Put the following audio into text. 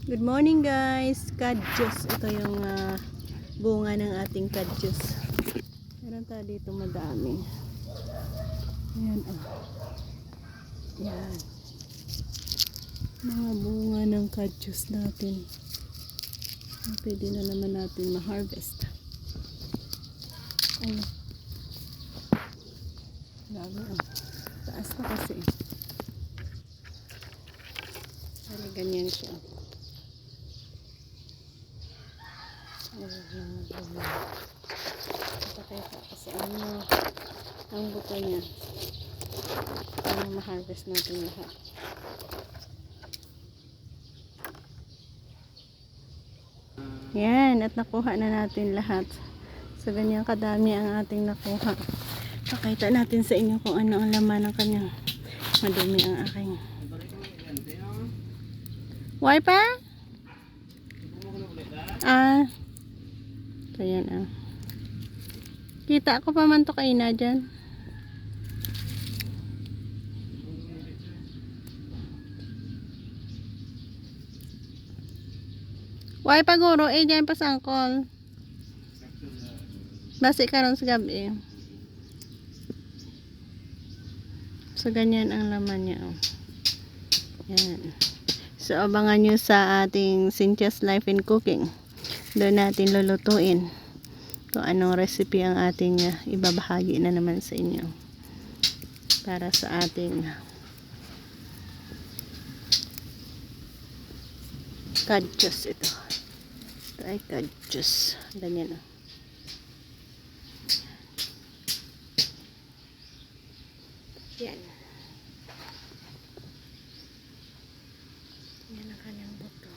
Good morning guys, kadyos. Ito yung bunga ng ating kadyos. Meron tayo dito madami. Ayan oh. Yan. Mga bunga ng kadyos natin. Pwede na naman natin ma-harvest. Ayun. Grabe oh. Taas pa kasi. Pero ganyan siya. Patay pa kasi ang buto niya para ma-harvest natin lahat. Yan, at nakuha na natin lahat. So ganyan kadami ang ating nakuha. Pakita natin sa inyo kung ano ang laman ng kanyang. Madumi ang aking wiper. So yan kita ko pa man to kayo na dyan. Why paguro dyan pa sangkol. Basi karon sa gabi. So ganyan ang laman niya oh. Yan. So abangan nyo sa ating Cynthia's Life in Cooking. Doon natin lulutuin kung anong recipe ang ating ibabahagi na naman sa inyo para sa ating kadyos. Ito ay kadyos. Ganyan oh. Yan. Yan ang kanyang buto.